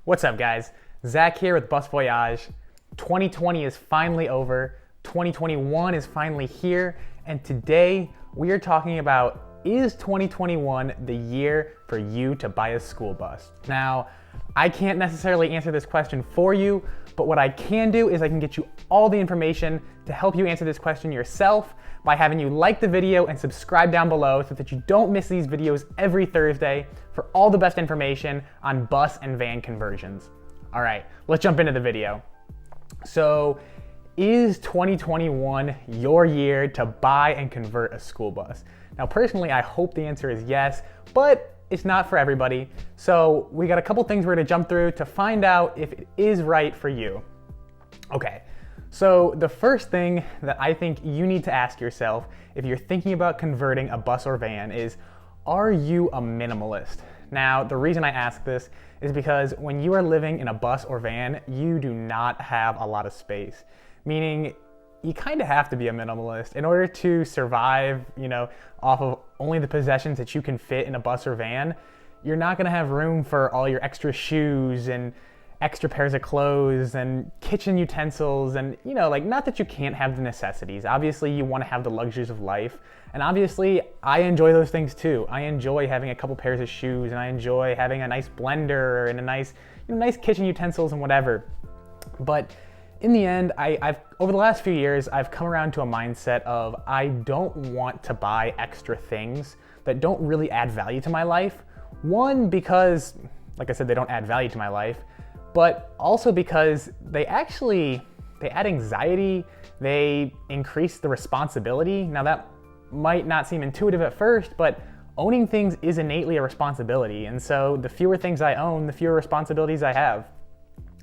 What's up, guys? Zach here with Bus Voyage. 2020 is finally over. 2021 is finally here. And today we are talking about, is 2021 the year for you to buy a school bus? Now, I can't necessarily answer this question for you, but what I can do is I can get you all the information to help you answer this question yourself by having you like the video and subscribe down below so that you don't miss these videos every Thursday for all the best information on bus and van conversions. All right, let's jump into the video. So, is 2021 your year to buy and convert a school bus? Now, personally, I hope the answer is yes, but it's not for everybody. So we got a couple things we're gonna jump through to find out if it is right for you. Okay, so the first thing that I think you need to ask yourself if you're thinking about converting a bus or van is, are you a minimalist? Now, the reason I ask this is because when you are living in a bus or van, you do not have a lot of space, meaning you kind of have to be a minimalist in order to survive, off of only the possessions that you can fit in a bus or van. You're not gonna have room for all your extra shoes and extra pairs of clothes and kitchen utensils and, not that you can't have the necessities. Obviously, you wanna have the luxuries of life. And obviously, I enjoy those things too. I enjoy having a couple pairs of shoes and I enjoy having a nice blender and a nice kitchen utensils and whatever. But in the end, I've over the last few years, I've come around to a mindset of I don't want to buy extra things that don't really add value to my life. One, because, like I said, they don't add value to my life, but also because they add anxiety, they increase the responsibility. Now that might not seem intuitive at first, but owning things is innately a responsibility. And so the fewer things I own, the fewer responsibilities I have.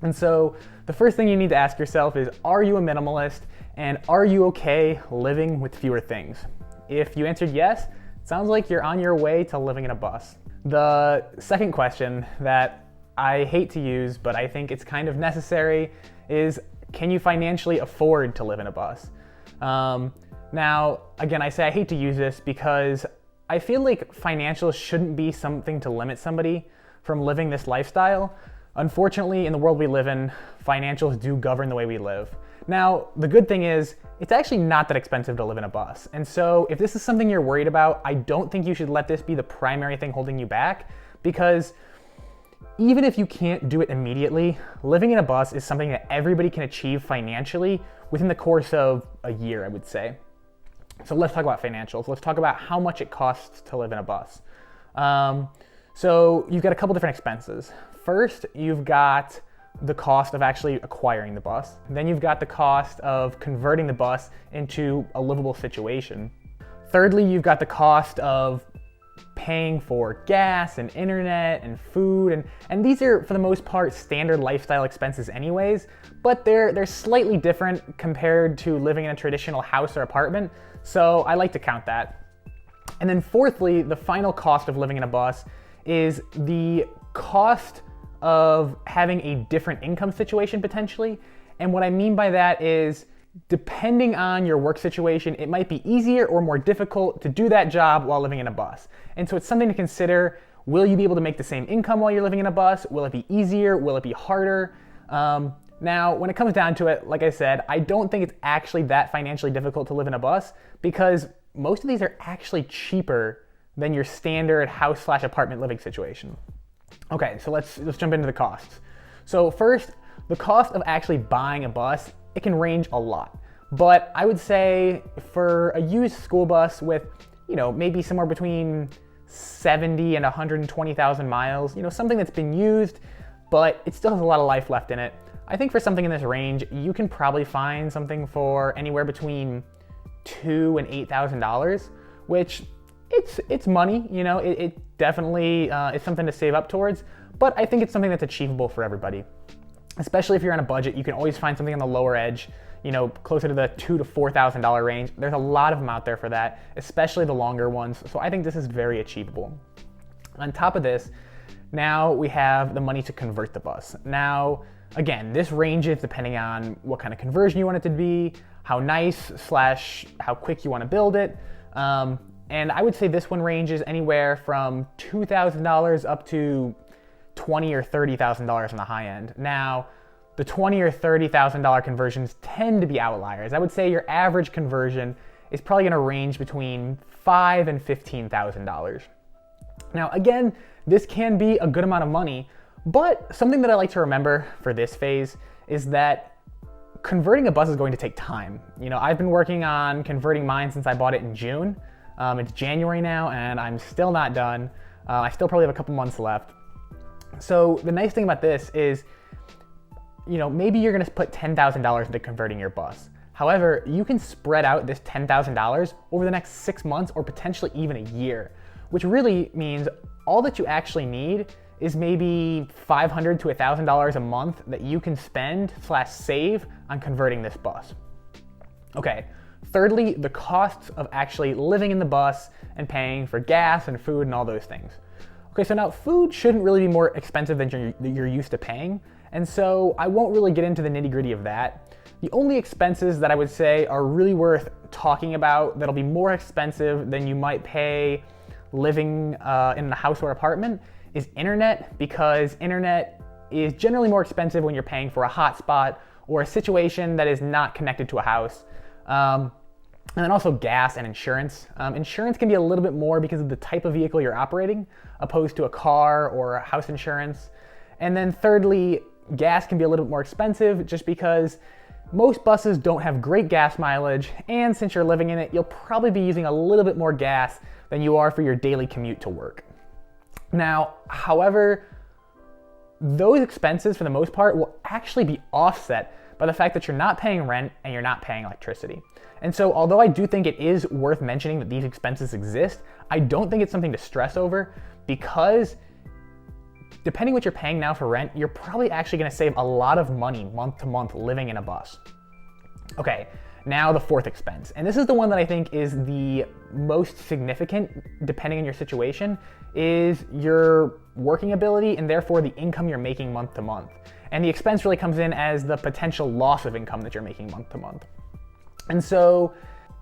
And so the first thing you need to ask yourself is, are you a minimalist and are you okay living with fewer things? If you answered yes, it sounds like you're on your way to living in a bus. The second question that I hate to use, but I think it's kind of necessary, is can you financially afford to live in a bus? Now, again, I say I hate to use this because I feel like financials shouldn't be something to limit somebody from living this lifestyle. Unfortunately, in the world we live in, financials do govern the way we live. Now, the good thing is, it's actually not that expensive to live in a bus. And so if this is something you're worried about, I don't think you should let this be the primary thing holding you back, because even if you can't do it immediately, living in a bus is something that everybody can achieve financially within the course of a year, I would say. So let's talk about financials. Let's talk about how much it costs to live in a bus. So you've got a couple different expenses. First, you've got the cost of actually acquiring the bus. Then you've got the cost of converting the bus into a livable situation. Thirdly, you've got the cost of paying for gas and internet and food. And these are, for the most part, standard lifestyle expenses anyways, but they're slightly different compared to living in a traditional house or apartment. So I like to count that. And then fourthly, the final cost of living in a bus is the cost of having a different income situation potentially. And what I mean by that is, depending on your work situation, it might be easier or more difficult to do that job while living in a bus. And so it's something to consider. Will you be able to make the same income while you're living in a bus? Will it be easier? Will it be harder? Now, when it comes down to it, like I said, I don't think it's actually that financially difficult to live in a bus, because most of these are actually cheaper than your standard house/apartment living situation. Okay, so let's jump into the costs. So first, the cost of actually buying a bus, it can range a lot. But I would say for a used school bus with, maybe somewhere between 70 and 120,000 miles, something that's been used, but it still has a lot of life left in it. I think for something in this range, you can probably find something for anywhere between $2,000 and $8,000, which it's money, it definitely is something to save up towards, but I think it's something that's achievable for everybody. Especially if you're on a budget, you can always find something on the lower edge, closer to the $2,000 to $4,000 range. There's a lot of them out there for that, especially the longer ones. So I think this is very achievable. On top of this, now we have the money to convert the bus. Now, again, this ranges depending on what kind of conversion you want it to be, how nice / how quick you want to build it. And I would say this one ranges anywhere from $2,000 up to $20,000 or $30,000 on the high end. Now, the $20,000 or $30,000 conversions tend to be outliers. I would say your average conversion is probably going to range between $5,000 and $15,000. Now, again, this can be a good amount of money, but something that I like to remember for this phase is that converting a bus is going to take time. I've been working on converting mine since I bought it in June. It's January now, and I'm still not done. I still probably have a couple months left. So the nice thing about this is, maybe you're gonna put $10,000 into converting your bus. However, you can spread out this $10,000 over the next 6 months or potentially even a year, which really means all that you actually need is maybe $500 to $1,000 a month that you can spend/save on converting this bus. Okay, thirdly, the costs of actually living in the bus and paying for gas and food and all those things. Okay, so now food shouldn't really be more expensive than you're used to paying, and so I won't really get into the nitty-gritty of that. The only expenses that I would say are really worth talking about that'll be more expensive than you might pay living in a house or apartment is internet, because internet is generally more expensive when you're paying for a hotspot or a situation that is not connected to a house. And then also gas and insurance. Insurance can be a little bit more because of the type of vehicle you're operating, opposed to a car or a house insurance. And then thirdly, gas can be a little bit more expensive just because most buses don't have great gas mileage, and since you're living in it, you'll probably be using a little bit more gas than you are for your daily commute to work. Now, however, those expenses for the most part will actually be offset by the fact that you're not paying rent and you're not paying electricity. And so although I do think it is worth mentioning that these expenses exist, I don't think it's something to stress over, because depending what you're paying now for rent, you're probably actually gonna save a lot of money month to month living in a bus. Okay, now the fourth expense. And this is the one that I think is the most significant depending on your situation, is your working ability and therefore the income you're making month to month. And the expense really comes in as the potential loss of income that you're making month to month. And so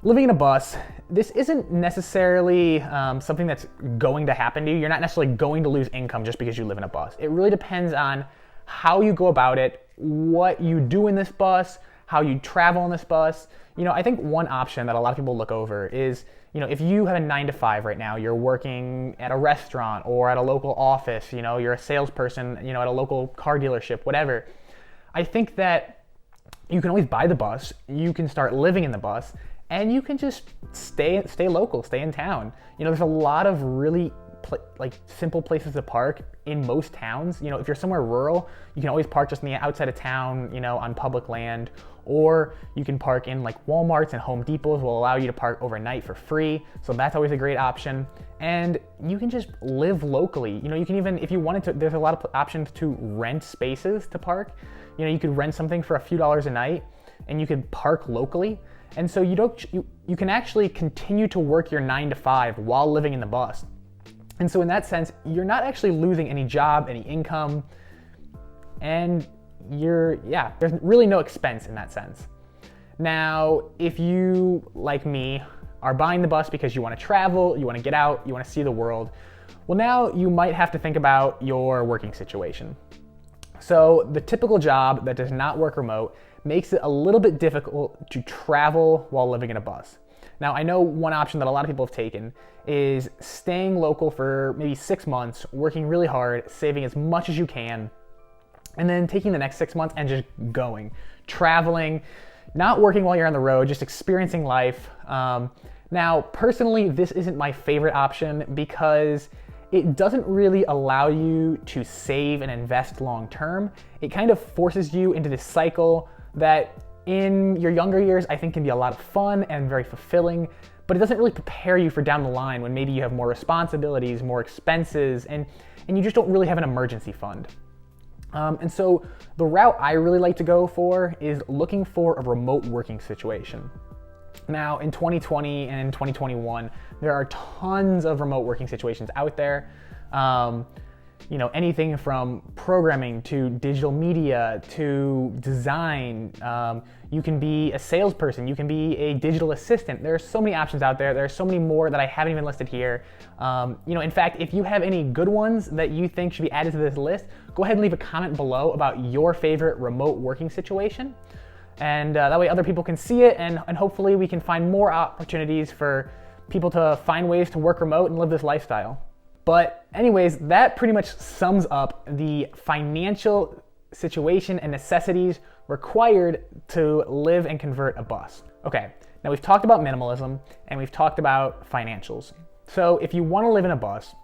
living in a bus, this isn't necessarily something that's going to happen to you. You're not necessarily going to lose income just because you live in a bus. It really depends on how you go about it, what you do in this bus, how you travel in this bus. I think one option that a lot of people look over is, if you have a 9 to 5 right now, you're working at a restaurant or at a local office, you're a salesperson, at a local car dealership, whatever. I think that you can always buy the bus, you can start living in the bus, and you can just stay local, stay in town. There's a lot of really simple places to park in most towns. If you're somewhere rural, you can always park just on the outside of town, on public land, or you can park in Walmarts and Home Depots will allow you to park overnight for free. So that's always a great option. And you can just live locally. You can even, if you wanted to, there's a lot of options to rent spaces to park. You could rent something for a few dollars a night and you could park locally. And so you can actually continue to work your 9 to 5 while living in the bus. And so in that sense, you're not actually losing any job, any income, and there's really no expense in that sense. Now, if you, like me, are buying the bus because you want to travel, you want to get out, you want to see the world, well, now you might have to think about your working situation. So the typical job that does not work remote makes it a little bit difficult to travel while living in a bus. Now, I know one option that a lot of people have taken is staying local for maybe 6 months, working really hard, saving as much as you can, and then taking the next 6 months and just going, traveling, not working while you're on the road, just experiencing life. Now, personally, this isn't my favorite option because it doesn't really allow you to save and invest long term. It kind of forces you into this cycle that in your younger years, I think can be a lot of fun and very fulfilling, but it doesn't really prepare you for down the line when maybe you have more responsibilities, more expenses, and you just don't really have an emergency fund. And so the route I really like to go for is looking for a remote working situation. Now, in 2020 and in 2021, there are tons of remote working situations out there. anything from programming to digital media to design. You can be a salesperson, you can be a digital assistant. There are so many options out there. There are so many more that I haven't even listed here. In fact, if you have any good ones that you think should be added to this list, go ahead and leave a comment below about your favorite remote working situation. And that way other people can see it, and hopefully we can find more opportunities for people to find ways to work remote and live this lifestyle. But anyways, that pretty much sums up the financial situation and necessities required to live and convert a bus. Okay, now we've talked about minimalism and we've talked about financials. So if you want to live in a bus,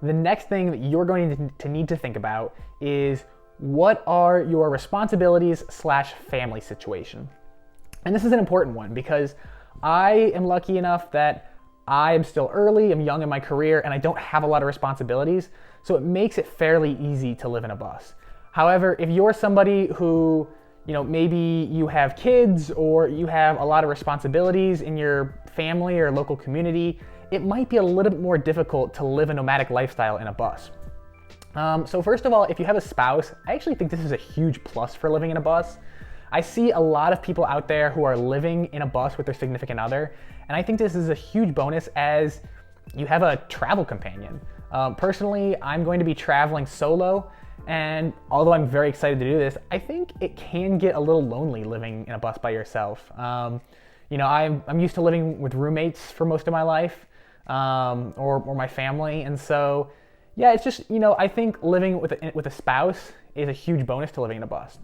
the next thing that you're going to need to think about is, what are your responsibilities / family situation? And this is an important one because I am lucky enough that I am still early, I'm young in my career, and I don't have a lot of responsibilities, so it makes it fairly easy to live in a bus. However, if you're somebody who, maybe you have kids or you have a lot of responsibilities in your family or local community, it might be a little bit more difficult to live a nomadic lifestyle in a bus. So first of all, if you have a spouse, I actually think this is a huge plus for living in a bus. I see a lot of people out there who are living in a bus with their significant other, and I think this is a huge bonus as you have a travel companion. Personally, I'm going to be traveling solo, and although I'm very excited to do this, I think it can get a little lonely living in a bus by yourself. I'm used to living with roommates for most of my life, or my family, and so yeah, it's just, I think living with a spouse is a huge bonus to living in a bus.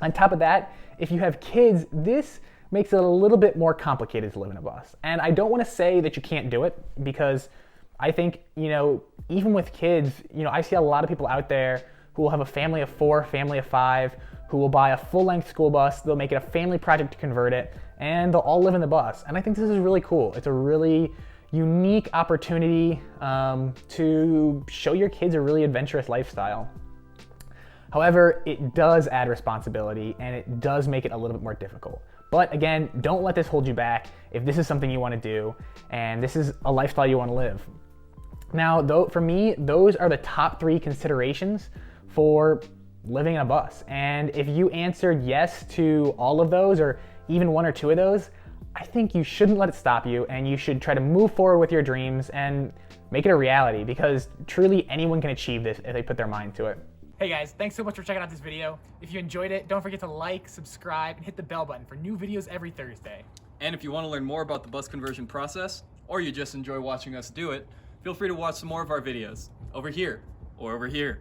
On top of that, if you have kids, this makes it a little bit more complicated to live in a bus. And I don't want to say that you can't do it, because I think, even with kids, I see a lot of people out there who will have a family of 4, family of 5, who will buy a full-length school bus, they'll make it a family project to convert it, and they'll all live in the bus. And I think this is really cool. It's a really unique opportunity to show your kids a really adventurous lifestyle. However, it does add responsibility and it does make it a little bit more difficult. But again, don't let this hold you back if this is something you want to do and this is a lifestyle you want to live. Now, though, for me, those are the top 3 considerations for living in a bus. And if you answered yes to all of those, or even 1 or 2 of those, I think you shouldn't let it stop you, and you should try to move forward with your dreams and make it a reality, because truly anyone can achieve this if they put their mind to it. Hey guys, thanks so much for checking out this video. If you enjoyed it, don't forget to like, subscribe, and hit the bell button for new videos every Thursday. And if you want to learn more about the bus conversion process, or you just enjoy watching us do it, feel free to watch some more of our videos over here or over here.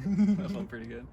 That felt pretty good.